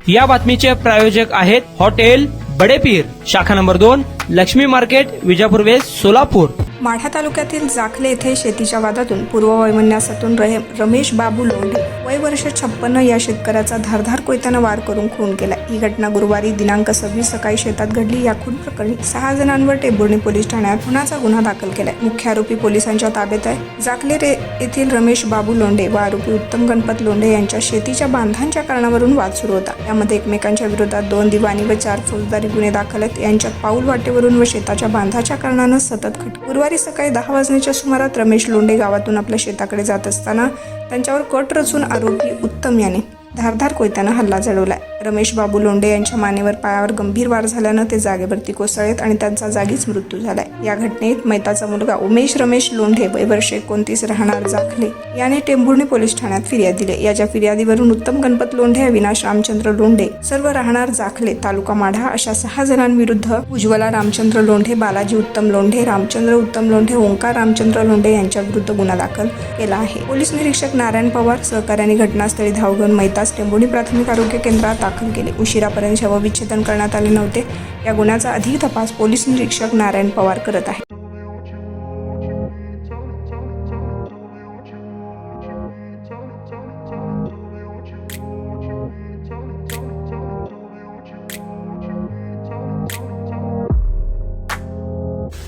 या बातमीचे प्रायोजक आहेत हॉटेल बडेपीर, शाखा number 2, Lakshmi market, Vijapur west, Solapur. Madha तालुक्यातील जाखले येथे शेतीच्या वादातून पूर्व वैमनस्यातून रमेश बाबू लोंढे वय वर्ष 56 या शेतकऱ्याचा धारधार कोयत्यानं वार करून खून केला. ही घटना गुरुवारी दिनांक 26 सकाळी शेतात घडली. या खून प्रकरणी 6 जणांवर टेंभुर्णी पोलीस ठाण्यात खुनाचा गुन्हा दाखल केलाय. मुख्य आरोपी पोलिसांच्या ताब्यात आहे. जाखले येथील रमेश बाबू लोंढे व आरोपी उत्तम गणपत लोंढे यांच्या शेतीच्या बांधांच्या कारणावरून वाद सुरू होता. यामध्ये एकमेकांच्या विरोधात 2 दिवाणी व 4 फौजदारी गुन्हे दाखल आहेत. यांच्यात पाऊल वाटेवरून व शेताच्या बांधाच्या कारणानं सतत खटके. गुरुवारी सकाळी 10 वाजण्याच्या सुमारात रमेश लोंढे गावातून आपल्या शेताकडे जात असताना त्यांच्यावर कट रचून आरोपी उत्तम याने धारधार कोयत्यानं हल्ला चढवलाय. रमेश बाबू लोंढे यांच्या मानेवर पायावर गंभीर वार झाल्यानं ते जागेवरती कोसळलेत आणि त्यांचा जागीच मृत्यू झालाय. या घटनेत मैताचा मुलगा उमेश रमेश लोंढे वय वर्ष 29 राहणार जाखले याने टेंभुर्णी पोलीस ठाण्यात फिर्याद दिली. याच्या फिर्यादीवरून उत्तम गणपत लोंढे, अविनाश रामचंद्र लोंढे सर्व राहणार जाखले तालुका माढा अशा 6 जणांविरुद्ध उज्ज्वला रामचंद्र लोंढे, बालाजी उत्तम लोंढे, रामचंद्र उत्तम लोंढे, ओंकार रामचंद्र लोंढे यांच्या विरुद्ध गुन्हा दाखल केला आहे. पोलीस निरीक्षक नारायण पवार सहकार्याने घटनास्थळी धाव घेऊन मैतास टेंभुर्णी प्राथमिक आरोग्य केंद्रात दाखल केले. उशिरापर्यंत शवविच्छेदन करण्यात आले नव्हते. या गुन्ह्याचा अधिक तपास पोलीस निरीक्षक नारायण पवार करत आहेत.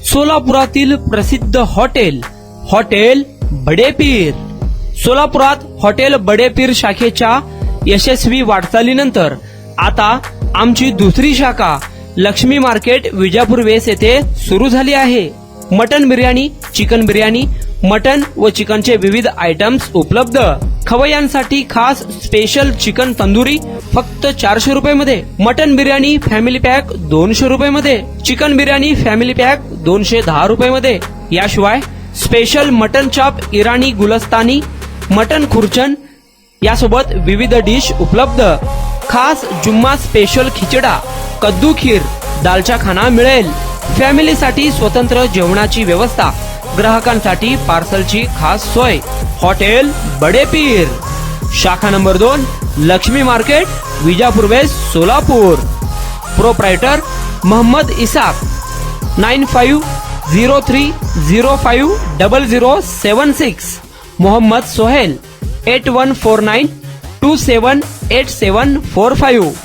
सोलापुरातील प्रसिद्ध हॉटेल बडेपीर. सोलापुरात हॉटेल बडेपीर शाखेच्या यशस्वी वाटचालीनंतर आता आमची दुसरी शाखा लक्ष्मी मार्केट, विजापूर वेस्ट येथे सुरू झाली आहे. Mutton biryani, chicken biryani, mutton व चिकनचे विविध आयटम्स उपलब्ध. खवय्यांसाठी खास स्पेशल चिकन तंदुरी फक्त 400 रुपये मध्ये. मटन बिर्याणी फॅमिली पॅक 200 रुपये मध्ये. चिकन बिर्याणी फॅमिली पॅक 210 रुपये मध्ये. याशिवाय स्पेशल मटन चाप, इराणी गुलस्तानी, मटन खुर्चन यासोबत विविध डिश उपलब्ध. खास जुम्मा स्पेशल खिचडा, कद्दू खीर, दालचा खाना मिळेल. फॅमिलीसाठी स्वतंत्र जेवणाची व्यवस्था, ग्राहकांसाठी पार्सलची खास सोय. हॉटेल बडेपीर, शाखा number 2, Lakshmi market, Vijapur west, Solapur. Proprietor Mohammed Isaq. 9503050076. Mohammed Sohail. 8149278745.